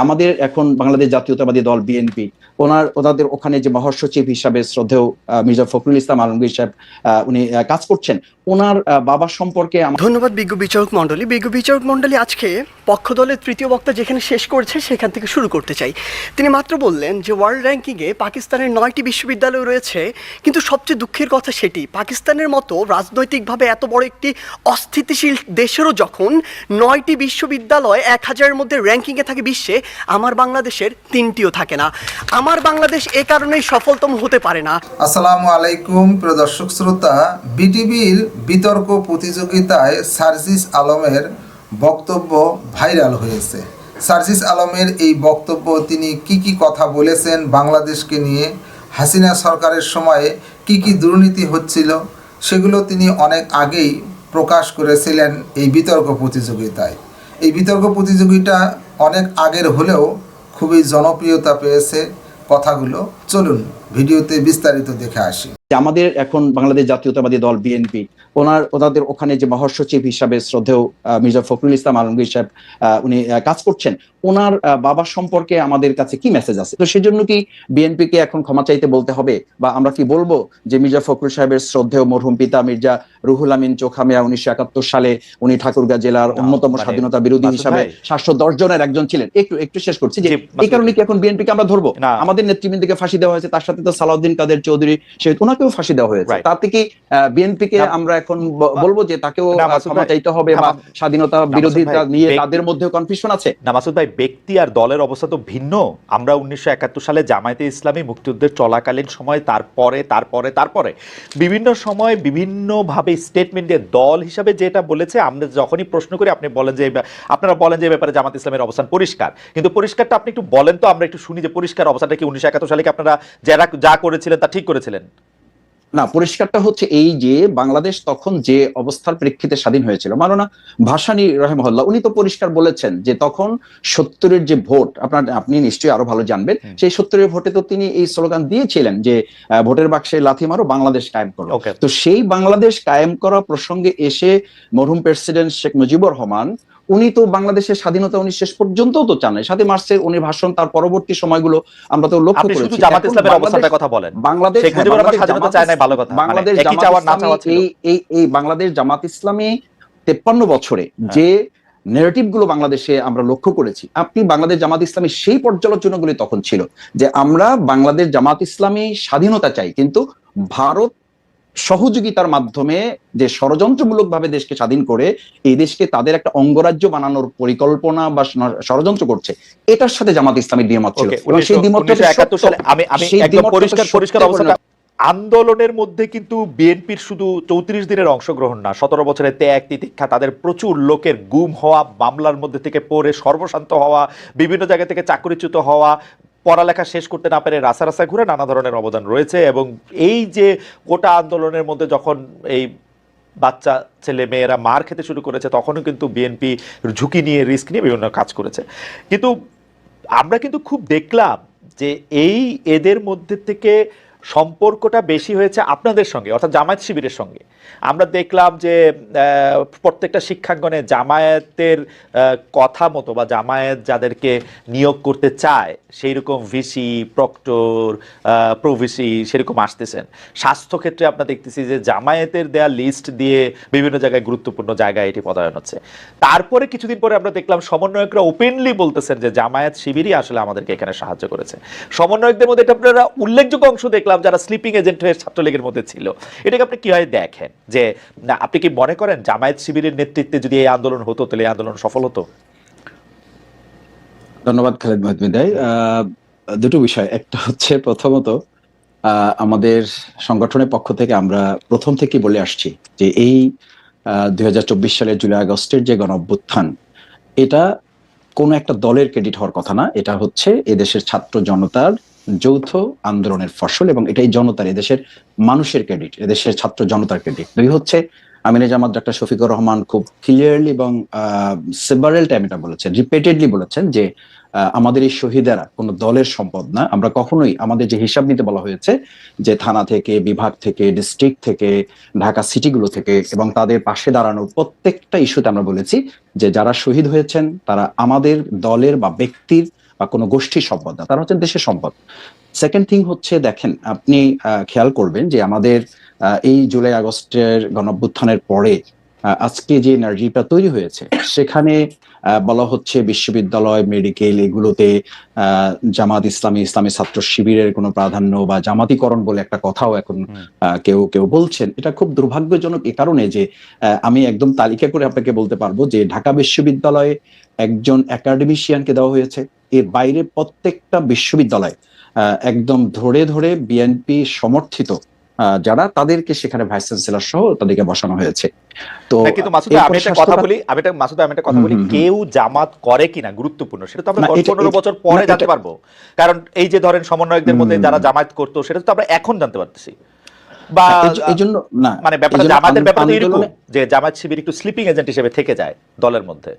আমাদের এখন বাংলাদেশ জাতীয়তাবাদী দল বিএনপি ওনাদের ওখানে যে মহাসচিব হিসাবে শ্রদ্ধেয় মির্জা ফখরুল ইসলাম আলমগীর সাহেব উনি কাজ করছেন, ওনার বাবা সম্পর্কে ধন্যবাদ বিজ্ঞ বিচারক মণ্ডলী আজকে পক্ষ দলের তৃতীয় বক্তা যেখানে শেষ করেছে সেখান থেকে শুরু করতে চাই। তিনি মাত্র বললেন যে ওয়ার্ল্ড র্যাঙ্কিংয়ে পাকিস্তানের 9টি বিশ্ববিদ্যালয় রয়েছে, কিন্তু সবচেয়ে দুঃখের কথা সেটি পাকিস্তানের মতো রাজনৈতিকভাবে এত বড় একটি অস্থিতিশীল দেশেরও যখন 9টি বিশ্ববিদ্যালয় 1000-এর মধ্যে র্যাঙ্কিংয়ে থাকে বিশ্বে, আমার বাংলাদেশের 3টিও থাকে না। আমার বাংলাদেশ এ কারণেই সফলতম হতে পারে না। আসসালামু আলাইকুম প্রিয় দর্শক শ্রোতা, বিটিভির বিতর্ক প্রতিযোগিতায় সার্জিস আলমের বক্তব্য ভাইরাল হয়েছে। সার্জিস আলমের এই বক্তব্য, তিনি কি কথা বলেছেন বাংলাদেশকে নিয়ে, হাসিনা সরকারের সময়ে কি দুর্নীতি হচ্ছিল, সেগুলো তিনি অনেক আগেই প্রকাশ করেছিলেন এই বিতর্ক প্রতিযোগিতায়। এই বিতর্ক প্রতিযোগিতা অনেক আগের হলেও খুবই জনপ্রিয়তা পেয়েছে কথাগুলো। চলুন ভিডিওতে বিস্তারিত দেখে আসি। আমাদের এখন বাংলাদেশ জাতীয়তাবাদী দল বিএনপি ওনাদের ওখানে যে মহাসচিব হিসাবে শ্রদ্ধেয় মির্জা ফখরুল ইসলাম আলমগীর সাহেব উনি কাজ করছেন, ওনার বাবা সম্পর্কে আমাদের কাছে কি মেসেজ আছে? তো সেজন্য কি বিএনপি কে এখন ক্ষমা চাইতে বলতে হবে, বা আমরা কি বলবো যে মির্জা ফখরুল সাহেবের শ্রদ্ধেয় মরহুম পিতা মির্জা রুহুল আমিন চোখা মিয়া 1971 সালে উনি ঠাকুরগাঁ জেলার অন্যতম স্বাধীনতা বিরোধী হিসাবে 710 জনের একজন ছিলেন। একটু শেষ করছি যে এই কারণে কি এখন বিএনপি কে আমরা ধরবো? আমাদের নেতৃবৃন্দকে ফাঁসি দেওয়া হয়েছে, তার সাথে তো সালাউদ্দিন কাদের চৌধুরী ওনাকেও ফাঁসি দেওয়া হয়েছে। তাতে কি বিএনপি কে আমরা এখন বলবো যে তাকেও ক্ষমা চাইতে হবে, বা স্বাধীনতা বিরোধিতা নিয়ে তাদের মধ্যেও কনফিউশন আছে? না মাসুদ ভাই, ব্যক্তি আর দলের অবস্থা তো ভিন্ন। আমরা 1971 সালে জামায়াতে ইসলামী মুক্তিযুদ্ধের চলাকালীন সময়, তারপরে বিভিন্ন সময় বিভিন্নভাবে স্টেটমেন্টে দল হিসাবে যেটা বলেছে, আমরা যখনই প্রশ্ন করি আপনারা বলেন যে ব্যাপারে জামাত ইসলামের অবস্থান পরিষ্কার, কিন্তু পরিষ্কারটা আপনি একটু বলেন তো, আমরা একটু শুনি যে পরিষ্কার অবস্থানটা কি 1971 সালে কি আপনারা যা করেছিলেন তা ঠিক করেছিলেন? না, পরিষ্কারটা হচ্ছে এই যে বাংলাদেশ তখন যে অবস্থার প্রেক্ষিতে স্বাধীন হয়েছিল, মাওলানা ভাসানী রাহিমাহুল্লাহ উনি তো পরিষ্কার বলেছেন যে তখন 70-এর যে ভোট, আপনি নিশ্চয়ই আরো ভালো জানবেন, সেই 70-এর ভোটে তো তিনি এই স্লোগান দিয়েছিলেন যে ভোটের বাক্সে লাথি মারো, বাংলাদেশ কায়েম করো। তো সেই বাংলাদেশ কায়েম করা প্রসঙ্গে এসে মরহুম প্রেসিডেন্ট শেখ মুজিবুর রহমান উনি তো বাংলাদেশের স্বাধীনতা উনি শেষ পর্যন্ত তো চান নাই। 7 মার্চে উনি ভাষণ, তার পরবর্তী সময়গুলো আমরা তো লক্ষ্য করেছি। আপনি শুধু জামাত ইসলামের অবস্থানটার কথা বলেন। বাংলাদেশ শেখ মুজিবুর রহমান স্বাধীনতা চায় না, ভালো কথা। বাংলাদেশ এই বাংলাদেশ জামাত ইসলামী 53 বছরে যে নেগেটিভ গুলো বাংলাদেশে আমরা লক্ষ্য করেছি, আপনি বাংলাদেশ জামাত ইসলামী সেই পর্যালোচনাগুলি তখন ছিল যে আমরা বাংলাদেশ জামাত ইসলামী স্বাধীনতা চাই, কিন্তু ভারত সহযোগিতার মাধ্যমে যে ষড়যন্ত্রমূলক ভাবে দেশকে স্বাধীন করে এই দেশকে তাদের একটা অঙ্গরাজ্য বানানোর পরিকল্পনা বা ষড়যন্ত্র করছে, এটার সাথে জামাত ইসলামীর দ্বিমত ছিল। এবং সেই দ্বিমতটা 1971 সালে আমি একদম পরিষ্কার অবস্থা। আন্দোলনের মধ্যে কিন্তু বিএনপির শুধু 34 দিনের অংশগ্রহণ না, 17 বছরের ত্যাগ তিতিক্ষা, তাদের প্রচুর লোকের গুম হওয়া, মামলার মধ্যে থেকে পড়ে সর্বশান্ত হওয়া, বিভিন্ন জায়গা থেকে চাকরিচ্যুত হওয়া, পড়ালেখা শেষ করতে না পেরে রাস্তায় ঘুরে নানা ধরনের অবদান রয়েছে। এবং এই যে কোটা আন্দোলনের মধ্যে যখন এই বাচ্চা ছেলে মেয়েরা মার খেতে শুরু করেছে, তখনও কিন্তু বিএনপি ঝুঁকি নিয়ে, রিস্ক নিয়ে বিভিন্ন কাজ করেছে। কিন্তু আমরা কিন্তু খুব দেখলাম যে এদের মধ্যে থেকে সম্পর্কটা বেশি হয়েছে আপনাদের সঙ্গে, অর্থাৎ জামায়াত শিবিরের সঙ্গে। আমরা দেখলাম যে প্রত্যেকটা শিক্ষাঙ্গনে জামায়াতের কথা মতো বা জামায়াত যাদেরকে নিয়োগ করতে চায় সেই রকম ভিসি, প্রক্টর, প্রভিসি সেরকম আসতেছেন। স্বাস্থ্যক্ষেত্রে আমরা দেখতেছি যে জামায়াতের দেয়া লিস্ট দিয়ে বিভিন্ন জায়গায় গুরুত্বপূর্ণ জায়গায় এটি পদায়ন হচ্ছে। তারপরে কিছুদিন পরে আমরা দেখলাম সমন্বয়করা ওপেনলি বলতেছেন যে জামায়াত শিবিরই আসলে আমাদেরকে এখানে সাহায্য করেছে। সমন্বয়কদের মধ্যে এটা আপনারা উল্লেখযোগ্য অংশ দেখলাম যারা স্লিপিং এজেন্ট হয়ে ছাত্রলীগের মধ্যে ছিল। এটাকে আপনি কিভাবে দেখেন? যে না, আপনি কি মনে করেন জামায়াত শিবিরের নেতৃত্বে যদি এই আন্দোলন হতো তাহলে এই আন্দোলন সফল হতো? ধন্যবাদ খালেদ মাহমুদাই। দুটো বিষয়, একটা হচ্ছে প্রথমত আমাদের সংগঠনের পক্ষ থেকে আমরা প্রথম থেকে বলে আসছি যে এই 2024 সালের জুলাই আগস্টের যে গণঅভ্যুত্থান, এটা কোনো একটা দলের ক্রেডিট হওয়ার কথা না, এটা হচ্ছে এদেশের ছাত্র জনতার যৌথ আন্দোলনের ফসল, এবং এটাই জনতার, এদেশের মানুষের ক্রেডিট, এদেশের ছাত্র জনতার ক্রেডিট। দুই হচ্ছে আমিরে জামাত ডক্টর শফিকুর রহমান খুব ক্লিয়ারলি এবং সেভারাল টাইম এটা বলেছেন, রিপিটেডলি বলেছেন যে আমাদের এই শহীদেরা কোনো দলের সম্পদ না। আমরা কখনোই আমাদের যে হিসাব নিতে বলা হয়েছে যে থানা থেকে, বিভাগ থেকে, ডিস্ট্রিক্ট থেকে, ঢাকা সিটিগুলো থেকে, এবং তাদের পাশে দাঁড়ানোর প্রত্যেকটা ইস্যুতে আমরা বলেছি যে যারা শহীদ হয়েছেন তারা আমাদের দলের বা ব্যক্তির বা কোনো গোষ্ঠীর সম্পদ না, তারা হচ্ছেন দেশের সম্পদ। সেকেন্ড থিং হচ্ছে, দেখেন আপনি খেয়াল করবেন যে আমাদের এই জুলাই আগস্টের গণঅভ্যুত্থানের পরে আজকে যে এনার্জিটা তৈরি হয়েছে, সেখানে বলা হচ্ছে বিশ্ববিদ্যালয়, মেডিকেল এগুলোতে জামাত ইসলামী, ইসলামী ছাত্র শিবিরের কোনো প্রাধান্য বা জামাতিকরণ বলে একটা কথাও এখন কেউ কেউ বলছেন। এটা খুব দুর্ভাগ্যজনক এ কারণে যে আমি একদম তালিকা করে আপনাকে বলতে পারবো যে ঢাকা বিশ্ববিদ্যালয়ে একজন একাডেমিশিয়ানকে দেওয়া হয়েছে, এর বাইরে প্রত্যেকটা বিশ্ববিদ্যালয় একদম ধরে ধরে বিএনপি সমর্থিত যারা, তাদেরকে সেখানে ভাইস চ্যান্সেলর সহ তাদেরকে বসানো হয়েছে। তো কিন্তু মাসুদ ভাই, আমি একটা কথা বলি, কেউ জামাত করে কিনা গুরুত্বপূর্ণ, সেটা তো আমরা 15 বছর পরে জানতে পারবো। কারণ এই যে ধরেন সমন্বয়কদের মধ্যে যারা জামাত করতো, সেটা তো আমরা এখন জানতে পারতেছি। বা এইজন্য না, মানে ব্যাপারটা জামাতের ব্যাপারটা এরকম যে জামাত শিবির একটু স্লিপিং এজেন্ট হিসেবে থেকে যায় দলের মধ্যে।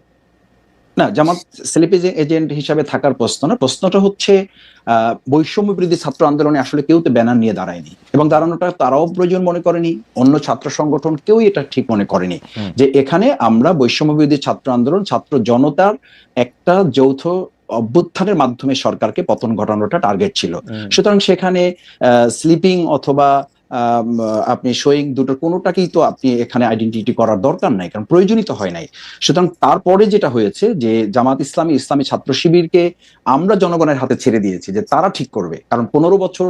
না, জামাত স্লিপিং এজেন্ট হিসাবে থাকার প্রশ্ন না, প্রশ্নটা হচ্ছে বৈষম্য বিরোধী ছাত্র আন্দোলনে আসলে কেউ তো ব্যানার নিয়ে দাঁড়ায়নি, এবং দাঁড়ানোটা তারাও প্রয়োজন মনে করেনি, অন্য ছাত্র সংগঠন কেউ এটা ঠিক মনে করেনি যে এখানে আমরা বৈষম্য বিরোধী ছাত্র আন্দোলন, ছাত্র জনতার একটা যৌথ অভ্যুত্থানের মাধ্যমে সরকারকে পতন ঘটানোটা টার্গেট ছিল। সুতরাং সেখানে স্লিপিং অথবা আপনি শোয়িং, দুটোর কোনোটাকেই তো আপনি এখানে আইডেন্টিটি করার দরকার নাই, কারণ প্রয়োজনই তো হয় নাই। সুতরাং তারপরে যেটা হয়েছে যে জামাত ইসলামী, ইসলামী ছাত্র শিবিরকে আমরা জনগণের হাতে ছেড়ে দিয়েছি যে তারা ঠিক করবে। কারণ 15 বছর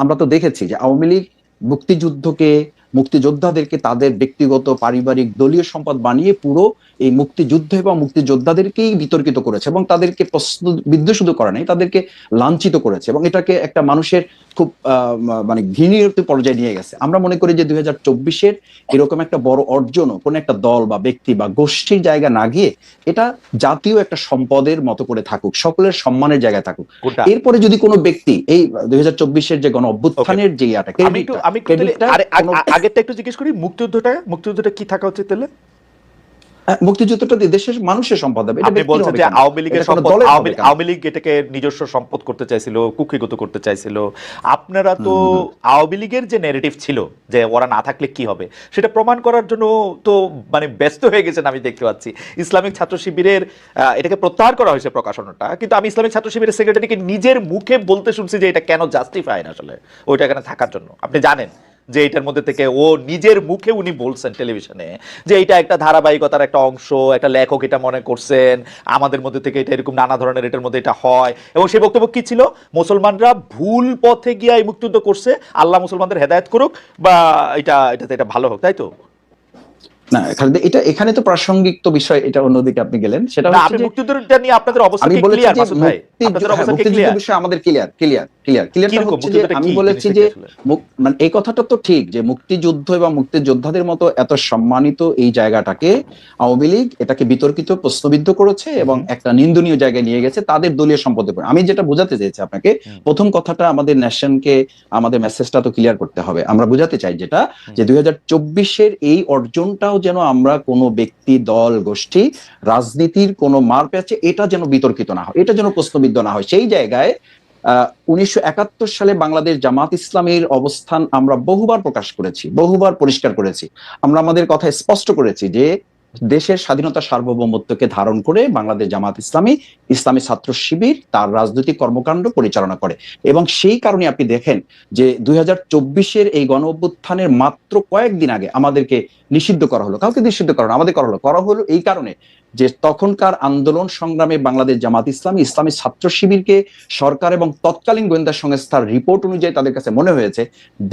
আমরা তো দেখেছি যে আওয়ামী লীগ মুক্তিযুদ্ধকে, মুক্তিযোদ্ধাদেরকে তাদের ব্যক্তিগত, পারিবারিক, দলীয় সম্পদ বানিয়ে পুরো এই মুক্তিযুদ্ধ এবং মুক্তিযোদ্ধাদেরকেই বিতর্কিত করেছে, এবং তাদেরকে প্রশ্নবিদ্ধ শুধু করে নাই, তাদেরকে লাঞ্ছিত করেছে, এবং এটাকে একটা মানুষের খুব মানে ঘৃণীত পর্যায়ে নিয়ে গেছে। আমরা মনে করি যে 2024-এর এরকম একটা বড় অর্জনও কোনো একটা দল বা ব্যক্তি বা গোষ্ঠীর জায়গা না গিয়ে এটা জাতীয় একটা সম্পদের মতো করে থাকুক, সকলের সম্মানের জায়গায় থাকুক। এরপরে যদি কোনো ব্যক্তি এই 2024-এর যে গণ অভ্যুত্থানের যে ইয়াটাকে, আগেরটা একটু জিজ্ঞেস করি, মুক্তিযুদ্ধটা কি থাকা উচিত তাহলে? মুক্তিযুদ্ধটা দেশের মানুষের সম্পদ হবে। আপনি বলছেন যে আওয়ামী লীগের সম্পদ, আওয়ামী লীগ এটাকে নিজস্ব সম্পদ করতে চাইছিল, কুক্ষিগত করতে চাইছিল। আপনারা তো আওয়ামী লীগের যে ন্যারেটিভ ছিল যে ওরা না থাকলে কি হবে, সেটা প্রমাণ করার জন্য তো মানে ব্যস্ত হয়ে গেছেন আমি দেখতে পাচ্ছি। ইসলামিক ছাত্র শিবিরের এটাকে প্রত্যাহার করা হয়েছে প্রকাশনাটা, কিন্তু আমি ইসলামিক ছাত্র শিবিরের সেক্রেটারিকে নিজের মুখে বলতে শুনছি যে এটা কেন জাস্টিফাই না আসলে ওইটা এখানে থাকার জন্য। আপনি জানেন যে এটার মধ্যে থেকে ও নিজের মুখে উনি বলছেন টেলিভিশনে যে এটা একটা ধারাবাহিকতার একটা অংশ, একটা লেখক এটা মনে করছেন, আমাদের মধ্যে থেকে এটা এরকম নানা ধরনের এটার মধ্যে এটা হয়। এবং সেই বক্তব্য কি ছিল? মুসলমানরা ভুল পথে গিয়ে এই মুক্তিযুদ্ধ করছে, আল্লাহ মুসলমানদের হেদায়েত করুক বা এটাতে এটা ভালো হোক, তাই তো? না, এখানে তো প্রাসঙ্গিক তো বিষয়, এটা অন্যদিকে আপনি গেলেন। সেটা হচ্ছে যে মুক্তিযুদ্ধটা নিয়ে আপনাদের অবস্থা কি ক্লিয়ার মাসুদ ভাই? আপনাদের অবস্থা কি ক্লিয়ার? বিষয় আমাদের ক্লিয়ারটা হচ্ছে যে আমি বলেছি যে মানে এই কথাটা তো ঠিক যে মুক্তিযুদ্ধ এবং মুক্তিযোদ্ধাদের মতো এত সম্মানিত এই জায়গাটাকে আওয়ামী লীগ এটাকে বিতর্কিত, প্রশ্নবিদ্ধ করেছে এবং একটা নিন্দনীয় জায়গায় নিয়ে গেছে তাদের দলীয় সম্পদের উপর। আমি যেটা বোঝাতে চাইছি আপনাকে, প্রথম কথাটা আমাদের ন্যাশনকে, আমাদের মেসেজটা তো ক্লিয়ার করতে হবে। আমরা বোঝাতে চাই যেটা যে 2024-এর এই অর্জনটাও যেন আমরা কোনো ব্যক্তি, দল, গোষ্ঠী, রাজনীতির কোনো মার প্যাচে এটা যেন বিতর্কিত না হয়, এটা যেন প্রশ্নবিদ্ধ না হয়। সেই জায়গায় 1971 সালে বাংলাদেশ জামাত ইসলামীর অবস্থান আমরা বহুবার প্রকাশ করেছি, বহুবার পরিষ্কার করেছি। আমরা আমাদের কথা স্পষ্ট করেছি যে দেশের স্বাধীনতা, সার্বভৌমত্বকে ধারণ করে বাংলাদেশ জামাত ইসলামী, ইসলামী ছাত্র শিবির তার রাজনৈতিক কর্মকাণ্ড পরিচালনা করে। এবং সেই কারণে আপনি দেখেন যে 2024-এর এই গণ অভ্যুত্থানের মাত্র কয়েকদিন আগে আমাদেরকে নিষিদ্ধ করা হলো। কাউকে নিষিদ্ধ করা, আমাদের করা হলো এই কারণে যে তখনকার আন্দোলন সংগ্রামে বাংলাদেশ জামাত ইসলামী, ইসলামী ছাত্র শিবিরকে সরকার এবং তৎকালীন গোয়েন্দা সংস্থার রিপোর্ট অনুযায়ী তাদের কাছে মনে হয়েছে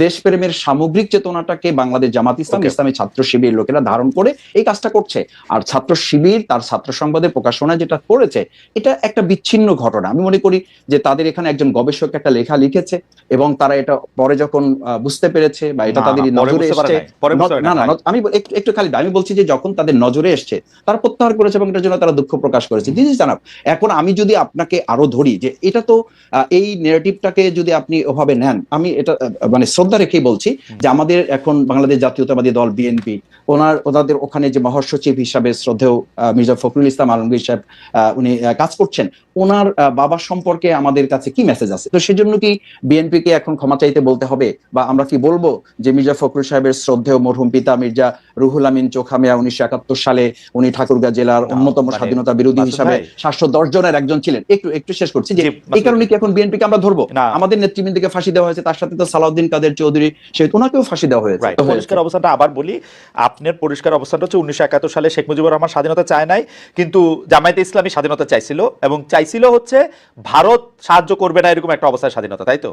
দেশপ্রেমের সামগ্রিক চেতনাটাকে বাংলাদেশ জামাত ইসলামী, ইসলামী ছাত্র শিবির লোকেরা ধারণ করে এই কাজটা করছে। আর ছাত্র শিবির তার ছাত্র সংবাদের প্রকাশনা যেটা করেছে, এটা একটা বিচ্ছিন্ন ঘটনা। আমি মনে করি যে তাদের এখানে একজন গবেষক একটা লেখা লিখেছে এবং তারা এটা পরে যখন বুঝতে পেরেছে বা এটা তাদের নজরে এসছে, আমি একটু খালি আমি বলছি যে যখন তাদের নজরে এসছে তারা প্রত্যাহার করেছে এবং এটার জন্য তারা দুঃখ প্রকাশ করেছে। দিস ইজ জানাব। এখন আমি যদি আপনাকে আরো ধরি যে এটা তো এই নেগেটিভটাকে যদি আপনি ওভাবে নেন, আমি এটা মানে শ্রদ্ধা রেখেই বলছি যে আমাদের এখন বাংলাদেশ জাতীয়তাবাদী দল বিএনপি, ওনাদের ওখানে যে মহাসচিব হিসাবে শ্রদ্ধেয় মির্জা ফখরুল ইসলাম আলমগীর সাহেব উনি কাজ করছেন, ওনার বাবা সম্পর্কে আমাদের কাছে কি মেসেজ আছে? তো সেজন্য কি বিএনপি কে এখন ক্ষমা চাইতে বলতে হবে, বা আমরা কি বলবো যে মির্জা ফখরুল সাহেবের শ্রদ্ধেয় মরহুম পিতা মির্জা রুহুল আমিন চোখামিয়া 1971 সালে উনি ঠাকুরগাঁ জেলার বাংলার অন্যতম মানে স্বাধীনতা বিরোধী মাসুদ হিসাবে ভাই, 710 জনের একজন ছিলেন। একটু শেষ করছি যে জি, এই মাসুদ কারণে ভাই। কি এখন বিএনপিকে আমরা ধরবো? না, আমাদের নেতৃবৃন্দকে ফাঁসি দেওয়া হয়েছে, তার সাথে তো সালাউদ্দিন কাদের চৌধুরী, সে ওনাকেও ফাঁসি দেওয়া হয়েছে। রাইট, পরিষ্কার অবস্থানটা আবার বলি। আপনার পরিষ্কার অবস্থানটা হচ্ছে 1971 সালে শেখ মুজিবুর রহমান স্বাধীনতা চায় নাই, কিন্তু জামায়াতে ইসলামী স্বাধীনতা চাইছিল, এবং চাইছিল হচ্ছে ভারত সাহায্য করবে না এরকম একটা অবস্থায় স্বাধীনতা, তাই তো?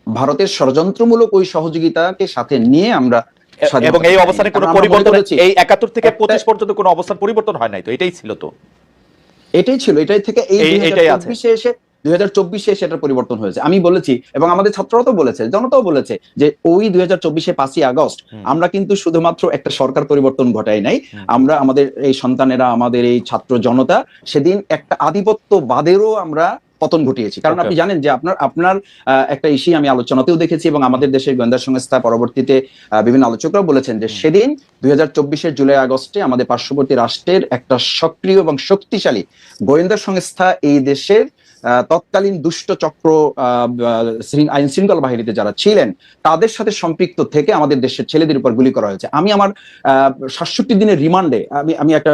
ভারতের ষড়যন্ত্রমূলক ওই সহযোগিতাকে সাথে নিয়ে আমরা এবং এই অবস্থানে কোনো পরিবর্তন, এই 71 থেকে 25 পর্যন্ত কোনো অবস্থান পরিবর্তন হয় নাই, তো এটাই ছিল। তো এটাই ছিল, এটাই থেকে এই এইটাই আছে। 2024 এসে এটার পরিবর্তন হয়েছে। আমি বলেছি এবং আমাদের ছাত্ররাও তো বলেছে, জনতাও বলেছে যে ওই 2024 5ই আগস্ট আমরা কিন্তু শুধুমাত্র একটা সরকার পরিবর্তন ঘটাই নাই, আমরা আমাদের এই সন্তানেরা, আমাদের এই ছাত্র জনতা সেদিন একটা আধিপত্যবাদেরও আমরা পতন ঘটিয়েছি। কারণ আপনি জানেন যে আপনার একটা ইস্যু আমি আলোচনাতেও দেখেছি, এবং আমাদের দেশের গোয়েন্দা সংস্থা পরবর্তীতে বিভিন্ন আলোচকরাও বলেছেন যে সেদিন 2024 জুলাই আগস্টে আমাদের পার্শ্ববর্তী রাষ্ট্রের একটা সক্রিয় এবং শক্তিশালী গোয়েন্দা সংস্থা এই দেশের তৎকালীন দুষ্ট চক্র আইন শৃঙ্খলা বাহিনীতে যারা ছিলেন তাদের সাথে সম্পৃক্ত থেকে আমাদের দেশের ছেলেদের উপর গুলি করা হয়েছে। আমি আমার 67 দিনের রিমান্ডে আমি একটা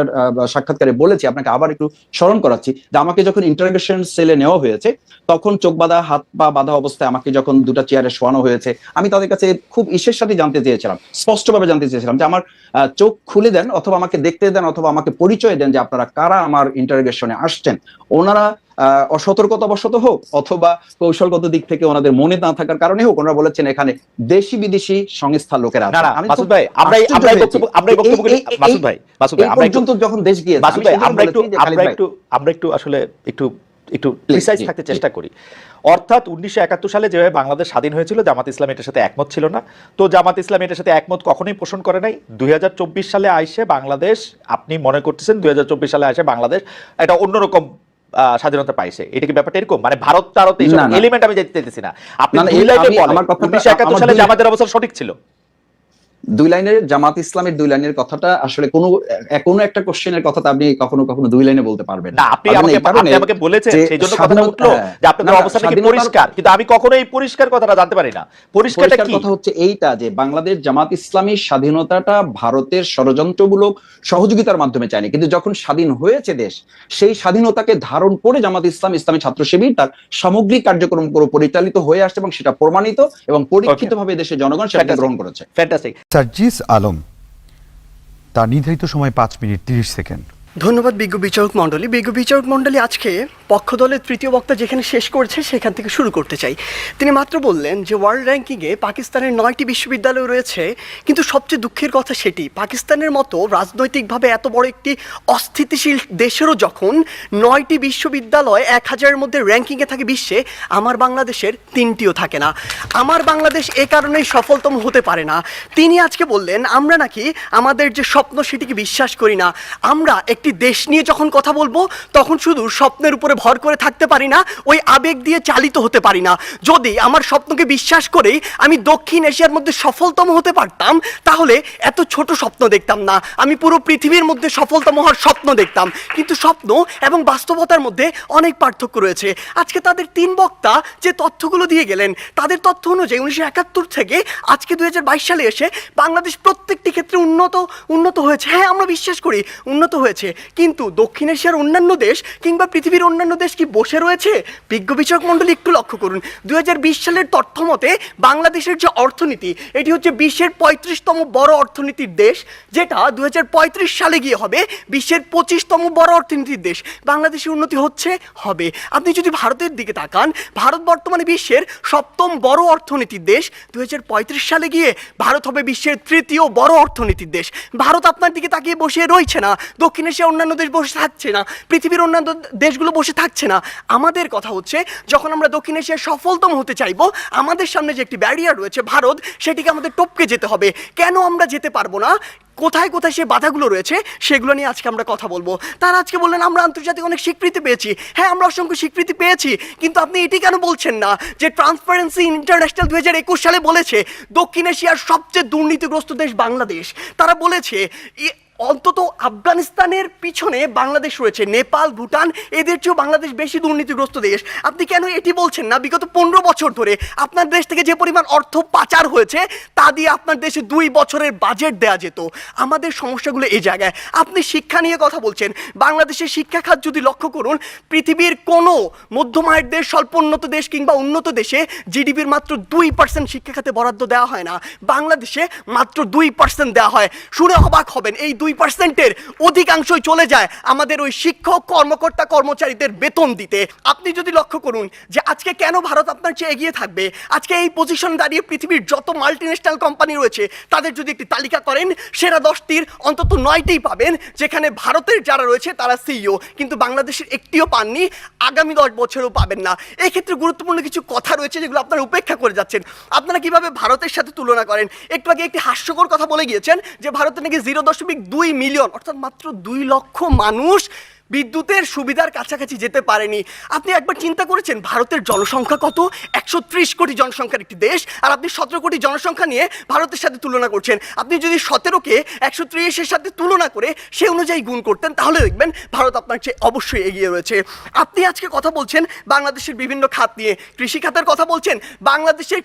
সাক্ষাৎকারে বলেছি, আপনাকে আবার একটু স্মরণ করাচ্ছি, যে আমাকে যখন ইন্টারোগেশন সেলে নেওয়া হয়েছে তখন চোখ বাঁধা, হাত পা বাঁধা অবস্থায় আমাকে যখন দুটা চেয়ারে শোয়ানো হয়েছে, আমি তাদের কাছে খুব ইসের সাথে জানতে চেয়েছিলাম, স্পষ্টভাবে জানতে চেয়েছিলাম যে আমার চোখ খুলে দেন, অথবা আমাকে দেখতে দেন, অথবা আমাকে পরিচয় দেন যে আপনারা কারা আমার ইন্টারোগেশনে আসছেন। ওনারা অসতর্কতাবশত হোক অথবা কৌশলগত দিক থেকে ওনাদের মনে না থাকার কারণে হোক, ওনারা বলেছেন এখানে দেশি বিদেশি সংস্থার লোকেরা আছে। মাসুদ ভাই, যখন দেশ গিয়ে আমরা একটু আসলে একটু প্রিসাইজ থাকতে চেষ্টা করি। অর্থাৎ 1971 সালে যেভাবে বাংলাদেশ স্বাধীন হয়েছিল, জামাত ইসলাম এটার সাথে একমত ছিল না। তো জামাত ইসলাম এটার সাথে একমত কখনোই পোষণ করে নাই। 2024 সালে আইসে বাংলাদেশ, আপনি মনে করতেছেন 2024 সালে আইসে বাংলাদেশ এটা অন্যরকম স্বাধীনতা পাইছে, এটা কি ব্যাপারটা এরকম? মানে ভারত তারত এইসব এলিমেন্ট আমি যেতে চাইতেছি না। আপনি 1971 সালে জামাতের অবস্থা সঠিক ছিল। 2 লাইনের জামাত ইসলামের 2 লাইনের কথাটা আসলে কোনো একটা কোশ্চেনের কথাটা আপনি কখনো 2 লাইনে বলতে পারবেন না। আপনি আমাকে বলেছেন, সেইজন্য কথাটা উঠলো যে আপনাদের অবস্থাটা কি পরিষ্কার, কিন্তু আমি কখনো এই পরিষ্কার কথাটা জানতে পারি না। পরিষ্কার কথা হচ্ছে এইটা যে বাংলাদেশ জামাত ইসলামীর স্বাধীনতাটা ভারতের ষড়যন্ত্রমূলক সহযোগিতার মাধ্যমে চায়নি, কিন্তু যখন স্বাধীন হয়েছে দেশ, সেই স্বাধীনতাকে ধারণ করে জামাত ইসলামী ছাত্র শিবির তার সামগ্রিক কার্যক্রম পরিচালিত হয়ে আসছে, এবং সেটা প্রমাণিত এবং পরীক্ষিতভাবে দেশের জনগণ সেটা গ্রহণ করেছে। ফ্যান্টাস্টিক। সার্জিস আলম, তার নির্ধারিত সময় 5 মিনিট 30 সেকেন্ড। ধন্যবাদ বিজ্ঞ বিচারক মণ্ডলী। আজকে পক্ষ দলের তৃতীয় বক্তা যেখানে শেষ করেছে সেখান থেকে শুরু করতে চাই। তিনি মাত্র বললেন যে ওয়ার্ল্ড র্যাঙ্কিংয়ে পাকিস্তানের 9টি বিশ্ববিদ্যালয় রয়েছে, কিন্তু সবচেয়ে দুঃখের কথা সেটি পাকিস্তানের মতো রাজনৈতিকভাবে এত বড় একটি অস্থিতিশীল দেশেরও যখন 9টি বিশ্ববিদ্যালয় 1000-এর মধ্যে র্যাঙ্কিংয়ে থাকে বিশ্বে, আমার বাংলাদেশের 3টিও থাকে না। আমার বাংলাদেশ এ কারণেই সফলতম হতে পারে না। তিনি আজকে বললেন আমরা নাকি আমাদের যে স্বপ্ন সেটিকে বিশ্বাস করি না। আমরা একটি দেশ নিয়ে যখন কথা বলবো তখন শুধু স্বপ্নের উপরে ভর করে থাকতে পারি না, ওই আবেগ দিয়ে চালিত হতে পারি না। যদি আমার স্বপ্নকে বিশ্বাস করেই আমি দক্ষিণ এশিয়ার মধ্যে সফলতম হতে পারতাম, তাহলে এত ছোট স্বপ্ন দেখতাম না, আমি পুরো পৃথিবীর মধ্যে সফলতম হওয়ার স্বপ্ন দেখতাম। কিন্তু স্বপ্ন এবং বাস্তবতার মধ্যে অনেক পার্থক্য রয়েছে। আজকে তাদের 3 বক্তা যে তথ্যগুলো দিয়ে গেলেন, তাদের তথ্য অনুযায়ী 1971 থেকে আজকে 2022 সালে এসে বাংলাদেশ প্রত্যেকটি ক্ষেত্রে উন্নত হয়েছে। হ্যাঁ, আমরা বিশ্বাস করি উন্নত হয়েছে, কিন্তু দক্ষিণ এশিয়ার অন্যান্য দেশ কিংবা পৃথিবীর অন্যান্য দেশ কি বসে রয়েছে? বিজ্ঞ বিচারক মণ্ডলী একটু লক্ষ্য করুন, 2020 সালের তথ্য মতে বাংলাদেশের যে অর্থনীতি, এটি হচ্ছে বিশ্বের 35তম বড় অর্থনীতির দেশ, যেটা 2035 সালে গিয়ে হবে বিশ্বের 25তম বড় অর্থনীতির দেশ। বাংলাদেশের উন্নতি হবে। আপনি যদি ভারতের দিকে তাকান, ভারত বর্তমানে বিশ্বের 7ম বড় অর্থনীতির দেশ। 2035 সালে গিয়ে ভারত হবে বিশ্বের 3য় বড় অর্থনীতির দেশ। ভারত আপনার দিকে তাকিয়ে বসে রয়েছে না, দক্ষিণ এশিয়ার অন্যান্য দেশ বসে থাকছে না, পৃথিবীর অন্যান্য দেশগুলো বসে থাকছে না। আমাদের কথা হচ্ছে, যখন আমরা দক্ষিণ এশিয়ার সফলতম হতে চাইবো, আমাদের সামনে যে একটি ব্যারিয়ার রয়েছে ভারত, সেটিকে আমাদের টপকে যেতে হবে। কেন আমরা যেতে পারবো না, কোথায় কোথায় সে বাধাগুলো রয়েছে, সেগুলো নিয়ে আজকে আমরা কথা বলবো। তারা আজকে বললেন আমরা আন্তর্জাতিক অনেক স্বীকৃতি পেয়েছি। হ্যাঁ, আমরা অসংখ্য স্বীকৃতি পেয়েছি, কিন্তু আপনি এটি কেন বলছেন না যে ট্রান্সপারেন্সি ইন্টারন্যাশনাল 2021 সালে বলেছে দক্ষিণ এশিয়ার সবচেয়ে দুর্নীতিগ্রস্ত দেশ বাংলাদেশ। তারা বলেছে অন্তত আফগানিস্তানের পিছনে বাংলাদেশ রয়েছে, নেপাল, ভুটান, এদের চেয়েও বাংলাদেশ বেশি দুর্নীতিগ্রস্ত দেশ। আপনি কেন এটি বলছেন না? বিগত 15 বছর ধরে আপনার দেশ থেকে যে পরিমাণ অর্থ পাচার হয়েছে তা দিয়ে আপনার দেশে 2 বছরের বাজেট দেওয়া যেত। আমাদের সমস্যাগুলো এই জায়গায়। আপনি শিক্ষা নিয়ে কথা বলছেন, বাংলাদেশের শিক্ষা খাত যদি লক্ষ্য করুন, পৃথিবীর কোনো মধ্যম আয়ের দেশ, স্বল্প উন্নত দেশ কিংবা উন্নত দেশে জিডিপির মাত্র 2% শিক্ষা খাতে বরাদ্দ দেওয়া হয় না, বাংলাদেশে মাত্র 2% দেওয়া হয়। শুনে অবাক হবেন, এই 2%-এর অধিকাংশই চলে যায় আমাদের ওই শিক্ষক, কর্মকর্তা, কর্মচারীদের বেতন দিতে। আপনি যদি লক্ষ্য করুন যে আজকে কেন ভারত আপনার চেয়ে এগিয়ে থাকবে, আজকে এই পজিশন দাঁড়িয়ে পৃথিবীর যত মাল্টিন্যাশনাল কোম্পানি রয়েছে তাদের যদি একটি তালিকা করেন, সেরা 10টির অন্তত 9টিই পাবেন যেখানে ভারতের যারা রয়েছে তারা সিইও, কিন্তু বাংলাদেশের একটিও পাননি, আগামী 10 বছরেও পাবেন না। এই ক্ষেত্রে গুরুত্বপূর্ণ কিছু কথা রয়েছে যেগুলো আপনারা উপেক্ষা করে যাচ্ছেন। আপনারা কিভাবে ভারতের সাথে তুলনা করেন? একটু আগে একটি হাস্যকর কথা বলে গিয়েছেন যে ভারতে নাকি 0.2 মিলিয়ন, অর্থাৎ মাত্র 2 লক্ষ মানুষ বিদ্যুতের সুবিধার কাছাকাছি যেতে পারেনি। আপনি একবার চিন্তা করেছেন ভারতের জনসংখ্যা কত? 130 কোটি জনসংখ্যার একটি দেশ, আর আপনি 17 কোটি জনসংখ্যা নিয়ে ভারতের সাথে তুলনা করছেন। আপনি যদি 17কে 130-এর সাথে তুলনা করে সে অনুযায়ী গুণ করতেন, তাহলে দেখবেন ভারত আপনার চেয়ে অবশ্যই এগিয়ে রয়েছে। আপনি আজকে কথা বলছেন বাংলাদেশের বিভিন্ন খাত নিয়ে, কৃষি খাতের কথা বলছেন। বাংলাদেশের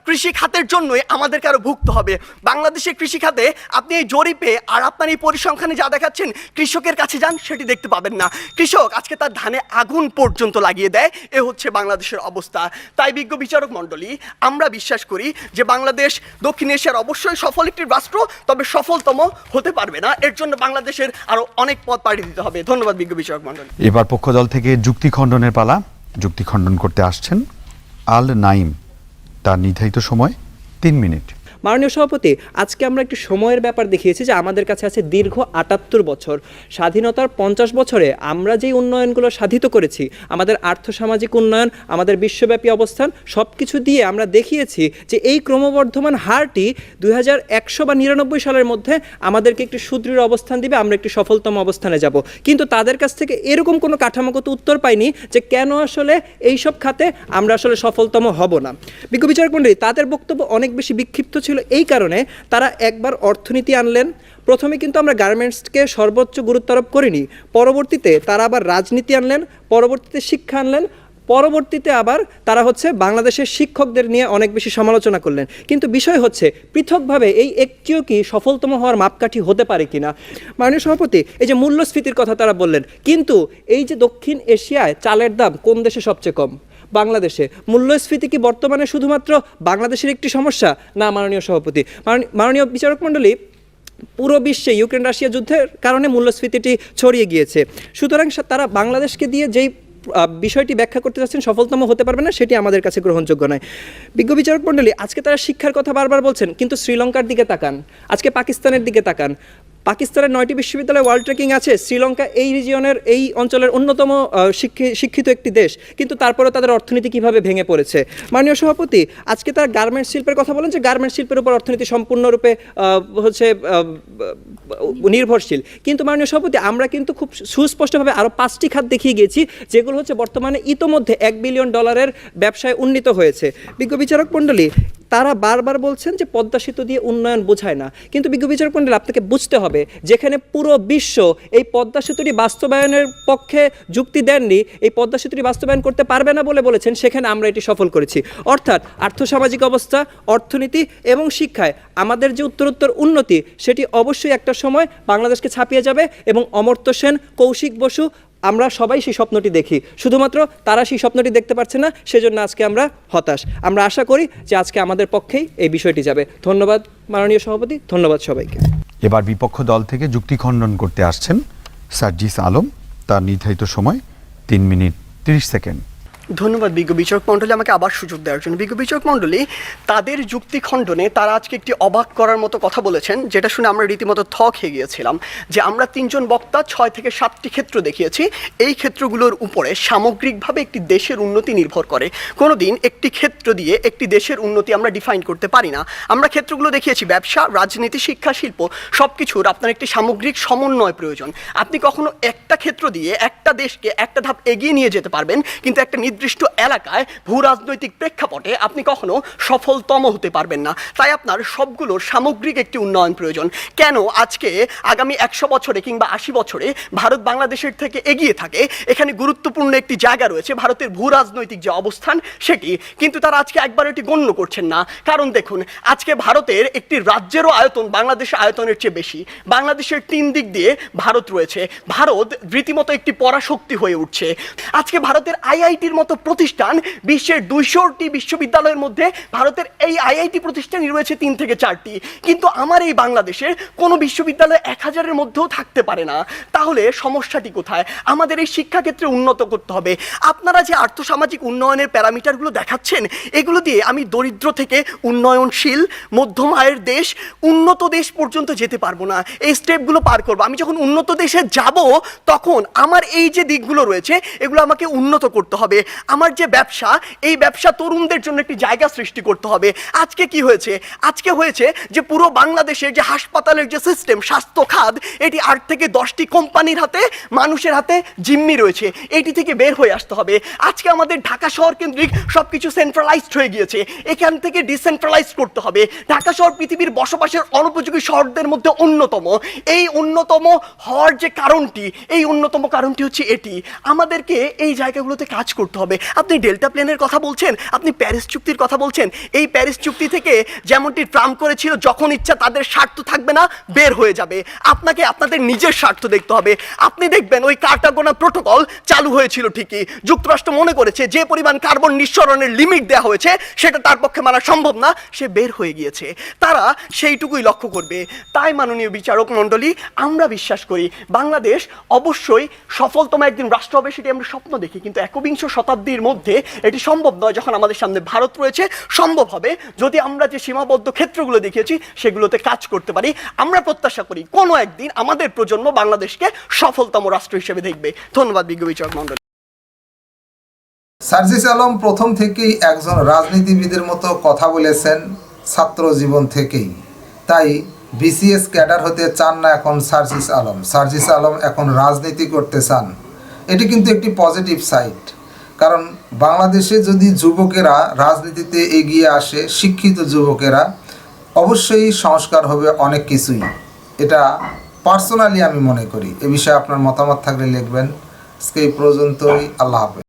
কৃষি খাতের জন্যই আমাদেরকে আরো ভুগতে হবে। বাংলাদেশের কৃষি খাতে আপনি এই জরিপে আর আপনার এই পরিসংখ্যানে যা দেখাচ্ছেন, কৃষকের কাছে যান, সেটি দেখতে পাবেন না। কৃষক আজকে তার ধানে আগুন পর্যন্ত লাগিয়ে দেয়। এ হচ্ছে বাংলাদেশের অবস্থা। তাই বিজ্ঞ বিচারক মণ্ডলী, আমরা বিশ্বাস করি যে বাংলাদেশ দক্ষিণ এশিয়ার অবশ্যই সফল একটি রাষ্ট্র, তবে সফলতম হতে পারবে না। এর জন্য বাংলাদেশের আরো অনেক পথ পাড়ি দিতে হবে। ধন্যবাদ বিজ্ঞ বিচারক মণ্ডলী। এবার পক্ষদল থেকে যুক্তি খণ্ডনের পালা। যুক্তি খণ্ডন করতে আসছেন আল নাইম, তার নির্ধারিত সময় 3 মিনিট। মাননীয় সভাপতি, আজকে আমরা একটি সময়ের ব্যাপার দেখিয়েছি যে আমাদের কাছে আছে দীর্ঘ 78 বছর। স্বাধীনতার 50 বছরে আমরা যেই উন্নয়নগুলো সাধিত করেছি, আমাদের আর্থসামাজিক উন্নয়ন, আমাদের বিশ্বব্যাপী অবস্থান, সব কিছু দিয়ে আমরা দেখিয়েছি যে এই ক্রমবর্ধমান হারটি 2100 বা 99 সালের মধ্যে আমাদেরকে একটি সুদৃঢ় অবস্থান দিবে, আমরা একটি সফলতম অবস্থানে যাব। কিন্তু তাদের কাছ থেকে এরকম কোনো কাঠামোগত উত্তর পাইনি যে কেন আসলে এইসব খাতে আমরা আসলে সফলতম হব না। বিজ্ঞ বিচারক মণ্ডলী, তাদের বক্তব্য অনেক বেশি বিক্ষিপ্ত ছিল। এই কারণে তারা একবার অর্থনীতি আনলেন, প্রথমে কিন্তু আমরা গার্মেন্টসকে সর্বোচ্চ গুরুত্ব আরোপ করিনি, পরবর্তীতে তারা আবার রাজনীতি আনলেন, পরবর্তীতে শিক্ষা আনলেন, পরবর্তীতে আবার তারা বাংলাদেশের শিক্ষকদের নিয়ে অনেক বেশি সমালোচনা করলেন। কিন্তু বিষয় হচ্ছে পৃথকভাবে এই একটিও কি সফলতম হওয়ার মাপকাঠি হতে পারে কিনা। মাননীয় সভাপতি, এই যে মূল্যস্ফীতির কথা তারা বললেন, কিন্তু এই যে দক্ষিণ এশিয়ায় চালের দাম কোন দেশে সবচেয়ে কম? বাংলাদেশে। মূল্যস্ফীতি কি বর্তমানে শুধুমাত্র বাংলাদেশের একটি সমস্যা? না মাননীয় সভাপতি, মাননীয় বিচারক মণ্ডলী, পুরো বিশ্বে ইউক্রেন রাশিয়া যুদ্ধের কারণে মূল্যস্ফীতিটি ছড়িয়ে গিয়েছে। সুতরাং তারা বাংলাদেশকে দিয়ে যেই বিষয়টি ব্যাখ্যা করতে যাচ্ছেন সফলতম হতে পারবে না, সেটি আমাদের কাছে গ্রহণযোগ্য নয়। বিজ্ঞ বিচারক মণ্ডলী, আজকে তারা শিক্ষার কথা বারবার বলছেন, কিন্তু শ্রীলঙ্কার দিকে তাকান, আজকে পাকিস্তানের দিকে তাকান। পাকিস্তানের 9টি বিশ্ববিদ্যালয় ওয়ার্ল্ড র্যাঙ্কিং আছে, শ্রীলঙ্কা এই রিজিয়নের, এই অঞ্চলের অন্যতম শিক্ষিত একটি দেশ, কিন্তু তারপরে তাদের অর্থনীতি কিভাবে ভেঙে পড়েছে। মাননীয় সভাপতি, আজকে তারা গার্মেন্টস শিল্পের কথা বলেন যে গার্মেন্টস শিল্পের উপর অর্থনীতি সম্পূর্ণরূপে নির্ভরশীল, কিন্তু মাননীয় সভাপতি আমরা কিন্তু খুব সুস্পষ্টভাবে আরও 5টি খাত দেখিয়ে গিয়েছি যেগুলো বর্তমানে ইতোমধ্যে $1 বিলিয়ন ব্যবসায় উন্নীত হয়েছে। বিজ্ঞ বিচারক মণ্ডলী, তারা বারবার বলছেন যে পদ্মা সেতু দিয়ে উন্নয়ন বোঝায় না, কিন্তু বিজ্ঞ বিচারক মণ্ডলী আপনাকে বুঝতে হবে যেখানে পুরো বিশ্ব এই পদ্মা সেতুটি বাস্তবায়নের পক্ষে যুক্তি দেননি, এই পদ্মা সেতুটি বাস্তবায়ন করতে পারবে না বলে বলেছেন, সেখানে আমরা এটি সফল করেছি। অর্থাৎ আর্থসামাজিক অবস্থা, অর্থনীতি এবং শিক্ষায় আমাদের যে উত্তরোত্তর উন্নতি, সেটি অবশ্যই একটা সময় বাংলাদেশকে ছাপিয়ে যাবে। এবং অমর্ত্য সেন, কৌশিক বসু, আমরা সবাই সেই স্বপ্নটি দেখি, শুধুমাত্র তারা সেই স্বপ্নটি দেখতে পারছে না, সেজন্য আজকে আমরা হতাশ। আমরা আশা করি যে আজকে আমাদের পক্ষেই এই বিষয়টি যাবে। ধন্যবাদ মাননীয় সভাপতি, ধন্যবাদ সবাইকে। এবার বিপক্ষ দল থেকে যুক্তি খণ্ডন করতে আসছেন সার্জিস আলম, তার নির্ধারিত সময় 3 মিনিট 30 সেকেন্ড। ধন্যবাদ বিজ্ঞ বিচারক মণ্ডলী আমাকে আবার সুযোগ দেওয়ার জন্য। বিজ্ঞ বিচারক মণ্ডলী, তাদের যুক্তি খণ্ডনে তারা আজকে একটি অবাক করার মতো কথা বলেছেন, যেটা শুনে আমরা রীতিমতো খেয়ে গিয়েছিলাম। যে আমরা 3 জন বক্তা 6 থেকে 7টি ক্ষেত্র দেখিয়েছি, এই ক্ষেত্রগুলোর উপরে সামগ্রিকভাবে একটি দেশের উন্নতি নির্ভর করে। কোনোদিন একটি ক্ষেত্র দিয়ে একটি দেশের উন্নতি আমরা ডিফাইন করতে পারি না। আমরা ক্ষেত্রগুলো দেখিয়েছি ব্যবসা, রাজনীতি, শিক্ষা, শিল্প, সব কিছুর আপনার একটি সামগ্রিক সমন্বয় প্রয়োজন। আপনি কখনো একটা ক্ষেত্র দিয়ে একটা দেশকে একটা ধাপ এগিয়ে নিয়ে যেতে পারবেন, কিন্তু একটা নির্দিষ্ট এলাকায় ভূ রাজনৈতিক প্রেক্ষাপটে আপনি কখনো সফলতম হতে পারবেন না। তাই আপনার সবগুলোর সামগ্রিক একটি উন্নয়ন প্রয়োজন। কেন আজকে আগামী 100 বছরে কিংবা 80 বছরে ভারত বাংলাদেশের থেকে এগিয়ে থাকে, এখানে গুরুত্বপূর্ণ একটি জায়গা রয়েছে ভারতের ভূ রাজনৈতিক যে অবস্থান সেটি, কিন্তু তারা আজকে একবার এটি গণ্য করছেন না। কারণ দেখুন, আজকে ভারতের একটি রাজ্যেরও আয়তন বাংলাদেশের আয়তনের চেয়ে বেশি। বাংলাদেশের 3 দিক দিয়ে ভারত রয়েছে। ভারত রীতিমতো একটি পরাশক্তি হয়ে উঠছে। আজকে ভারতের আইআইটির মতো প্রতিষ্ঠান, বিশ্বের 200টি বিশ্ববিদ্যালয়ের মধ্যে ভারতের এই আইআইটি প্রতিষ্ঠানই রয়েছে 3 থেকে 4টি। কিন্তু আমার এই বাংলাদেশের কোনো বিশ্ববিদ্যালয় 1000-এর মধ্যেও থাকতে পারে না। তাহলে সমস্যাটি কোথায়? আমাদের এই শিক্ষাক্ষেত্রে উন্নত করতে হবে। আপনারা যে আর্থসামাজিক উন্নয়নের প্যারামিটারগুলো দেখাচ্ছেন, এগুলো দিয়ে আমি দরিদ্র থেকে উন্নয়নশীল মধ্যম আয়ের দেশ, উন্নত দেশ পর্যন্ত যেতে পারবো না। এই স্টেপগুলো পার করবো। আমি যখন উন্নত দেশে যাব, তখন আমার এই যে দিকগুলো রয়েছে এগুলো আমাকে উন্নত করতে হবে। আমার যে ব্যবসা, এই ব্যবসা তরুণদের জন্য একটি জায়গা সৃষ্টি করতে হবে। আজকে কি হয়েছে? আজকে হয়েছে যে পুরো বাংলাদেশের যে হাসপাতালের যে সিস্টেম, স্বাস্থ্য খাত, এটি 8 থেকে 10টি কোম্পানির হাতে, মানুষের হাতে জিম্মি রয়েছে। এটি থেকে বের হয়ে আসতে হবে। আজকে আমাদের ঢাকা শহর কেন্দ্রিক সবকিছু সেন্ট্রালাইজড হয়ে গিয়েছে। এখান থেকে ডিসেন্ট্রালাইজ করতে হবে। ঢাকা শহর পৃথিবীর বসবাসের অনুপযোগী শহরদের মধ্যে অন্যতম। এই অন্যতম হওয়ার যে কারণটি, এই অন্যতম কারণটি হচ্ছে এটি। আমাদেরকে এই জায়গাগুলোতে কাজ করতে হবে। আপনি ডেল্টা প্লেনের কথা বলছেন, আপনি প্যারিস চুক্তির কথা বলছেন। এই প্যারিস চুক্তি থেকে যেমনটি ট্রাম্প করেছিল, যখন ইচ্ছা তাদের স্বার্থ থাকবে না, বের হয়ে যাবে। আপনাকে আপনাদের নিজের স্বার্থ দেখতে হবে। আপনি দেখবেন ওই কার্টাগোনা প্রোটোকল চালু হয়েছিল ঠিকই। যুক্তরাষ্ট্র মনে করেছে যে পরিমাণ কার্বন নিঃসরণের লিমিট দেওয়া হয়েছে সেটা তার পক্ষে মানা সম্ভব না, সে বের হয়ে গিয়েছে। তারা সেইটুকুই লক্ষ্য করবে। তাই মাননীয় বিচারক মণ্ডলী, আমরা বিশ্বাস করি বাংলাদেশ অবশ্যই সফলতম একদিন রাষ্ট্র হবে, সেটি আমরা স্বপ্ন দেখি। কিন্তু 21শ শতাব্দীর মধ্যে এটি সম্ভব নয়। যখন আমাদের সামনে ভারত রয়েছে, সম্ভব হবে যদি আমরা যে সীমাবদ্ধ ক্ষেত্রগুলো দেখিয়েছি সেগুলোতে কাজ করতে পারি। আমরা প্রত্যাশা করি কোনো একদিন আমাদের প্রজন্ম বাংলাদেশকে সফলতম রাষ্ট্র হিসেবে দেখবে। ধন্যবাদ বিজ্ঞ বিচারক মণ্ডলী। সার্জিস আলম প্রথম থেকেই একজন রাজনীতিবিদের মতো কথা বলেছেন, ছাত্র জীবন থেকেই। তাই বিসিএস ক্যাডার হতে চান না এখন সার্জিস আলম। সার্জিস আলম এখন রাজনীতি করতে চান। এটি কিন্তু একটি পজিটিভ সাইড। কারণ বাংলাদেশে যদি যুবকেরা রাজনীতিতে এগিয়ে আসে, শিক্ষিত যুবকেরা, অবশ্যই সংস্কার হবে অনেক কিছুই। এটা পার্সোনালি আমি মনে করি। এ বিষয়ে আপনার মতামত থাকলে লিখবেন। আজকে এই পর্যন্তই। আল্লাহ হাফেজ।